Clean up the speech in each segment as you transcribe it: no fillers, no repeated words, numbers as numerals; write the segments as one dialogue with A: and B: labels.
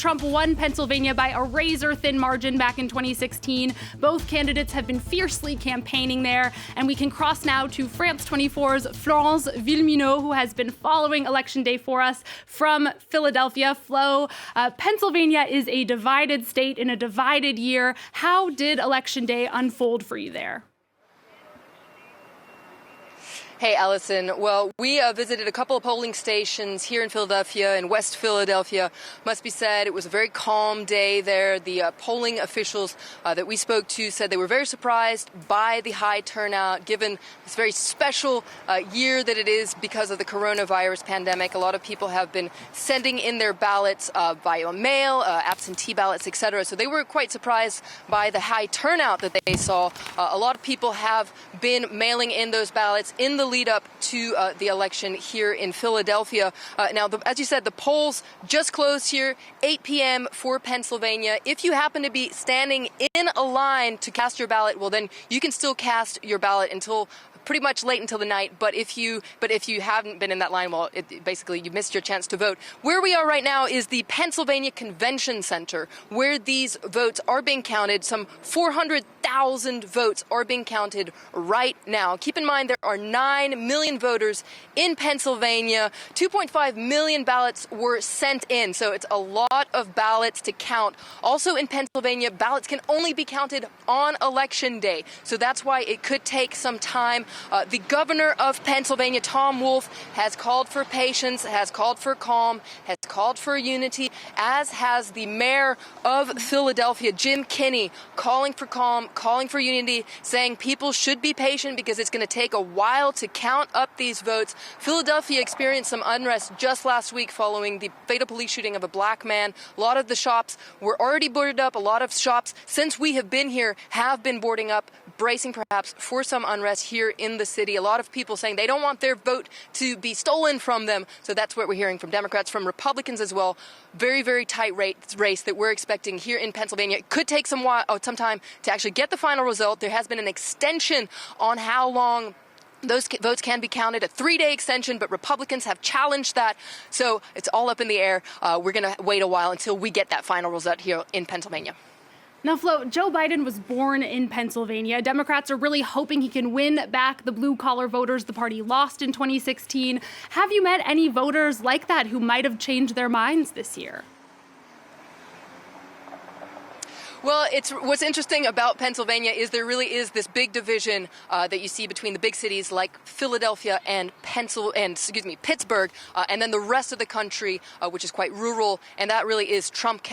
A: Trump won Pennsylvania by a razor-thin margin back in 2016. Both candidates have been fiercely campaigning there. And we can cross now to France 24's Florence Villeminot, who has been following Election Day for us from Philadelphia. Flo, Pennsylvania is a divided state in a divided year. How did Election Day unfold for you there?
B: Hey, Allison. Well, we visited a couple of polling stations here in Philadelphia, in West Philadelphia. Must be said, it was a very calm day there. The polling officials that we spoke to said they were very surprised by the high turnout, given this very special year that it is because of the coronavirus pandemic. A lot of people have been sending in their ballots via mail, absentee ballots, etc. So they were quite surprised by the high turnout that they saw. A lot of people have been mailing in those ballots in the lead up to the election here in Philadelphia. Now, as you said, the polls just closed here, 8 p.m. for Pennsylvania. If you happen to be standing in a line to cast your ballot, well, then you can still cast your ballot until pretty much late until the night. But if you haven't been in that line, well, basically you missed your chance to vote. Where we are right now is the Pennsylvania Convention Center, where these votes are being counted. Some 400,000 votes are being counted right now. Keep in mind there are 9 million voters in Pennsylvania. 2.5 million ballots were sent in, so it's a lot of ballots to count. Also in Pennsylvania, ballots can only be counted on Election Day, so that's why it could take some time. The governor of Pennsylvania, Tom Wolf, has called for patience, has called for calm, has called for unity, as has the mayor of Philadelphia, Jim Kinney, calling for calm, calling for unity, saying people should be patient because it's going to take a while to count up these votes. Philadelphia experienced some unrest just last week following the fatal police shooting of a black man. A lot of the shops were already boarded up. A lot of shops, since we have been here, have been boarding up, bracing perhaps for some unrest here in the city. A lot of people saying they don't want their vote to be stolen from them. So that's what we're hearing from Democrats, from Republicans as well. Very, very tight race that we're expecting here in Pennsylvania. It could take some time to actually get the final result. There has been an extension on how long those votes can be counted, a 3-day extension, but Republicans have challenged that. So it's all up in the air. We're going to wait a while until we get that final result here in Pennsylvania.
A: Now, Flo, Joe Biden was born in Pennsylvania. Democrats are really hoping he can win back the blue-collar voters the party lost in 2016. Have you met any voters like that who might have changed their minds this year?
B: Well, what's interesting about Pennsylvania is there really is this big division that you see between the big cities like Philadelphia and Pittsburgh, and then the rest of the country, which is quite rural, and that really is Trump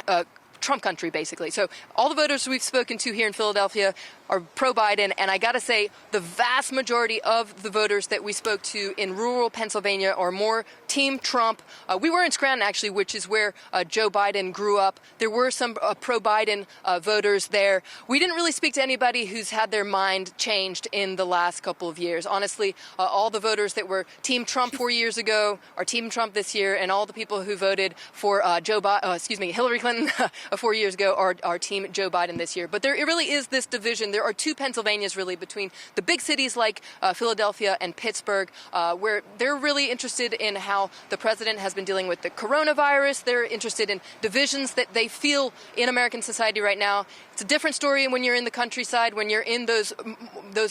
B: country, basically. So all the voters we've spoken to here in Philadelphia are pro-Biden, and I got to say, the vast majority of the voters that we spoke to in rural Pennsylvania are more Team Trump. We were in Scranton, actually, which is where Joe Biden grew up. There were some pro-Biden voters there. We didn't really speak to anybody who's had their mind changed in the last couple of years. Honestly, all the voters that were Team Trump 4 years ago are Team Trump this year, and all the people who voted for Hillary Clinton 4 years ago are Team Joe Biden this year. But there really is this division. There are two Pennsylvanias, really, between the big cities like Philadelphia and Pittsburgh, where they're really interested in how the president has been dealing with the coronavirus. They're interested in divisions that they feel in American society right now. It's a different story when you're in the countryside, when you're in those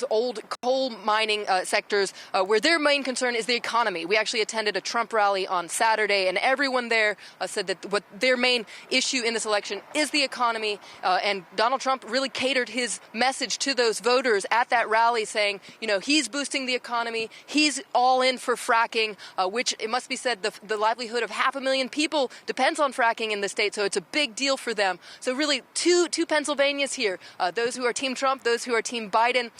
B: old coal mining sectors, where their main concern is the economy. We actually attended a Trump rally on Saturday, and everyone there said that what their main issue in this election is the economy. And Donald Trump really catered his message to those voters at that rally, saying, he's boosting the economy. He's all in for fracking, which it must be said the livelihood of 500,000 people depends on fracking in the state. So it's a big deal for them. So really two Pennsylvanias here, those who are Team Trump, those who are Team Biden.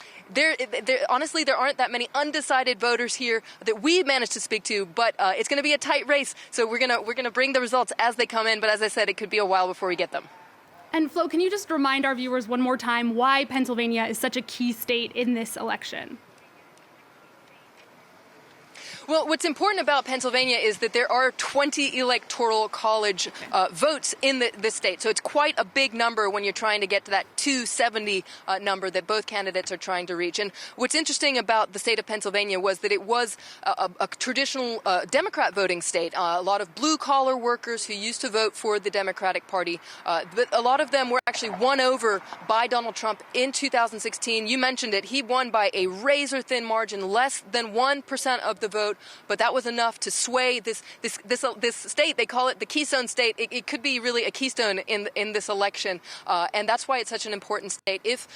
B: Honestly, there aren't that many undecided voters here that we managed to speak to, but it's going to be a tight race. So we're gonna bring the results as they come in. But as I said, it could be a while before we get them.
A: And Flo, can you just remind our viewers one more time why Pennsylvania is such a key state in this election?
B: Well, what's important about Pennsylvania is that there are 20 electoral college votes in this state. So it's quite a big number when you're trying to get to that 270 number that both candidates are trying to reach. And what's interesting about the state of Pennsylvania was that it was a traditional Democrat voting state. A lot of blue-collar workers who used to vote for the Democratic Party, but a lot of them were actually won over by Donald Trump in 2016. You mentioned it. He won by a razor-thin margin, less than 1% of the vote, but that was enough to sway this state. They call it the Keystone State. It could be really a keystone in this election, and that's why it's such an important state. If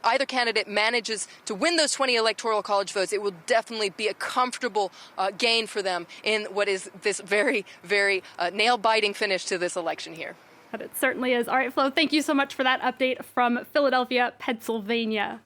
B: either candidate manages to win those 20 electoral college votes, it will definitely be a comfortable gain for them in what is this very, very nail-biting finish to this election here.
A: But it certainly is. All right, Flo, thank you so much for that update from Philadelphia, Pennsylvania.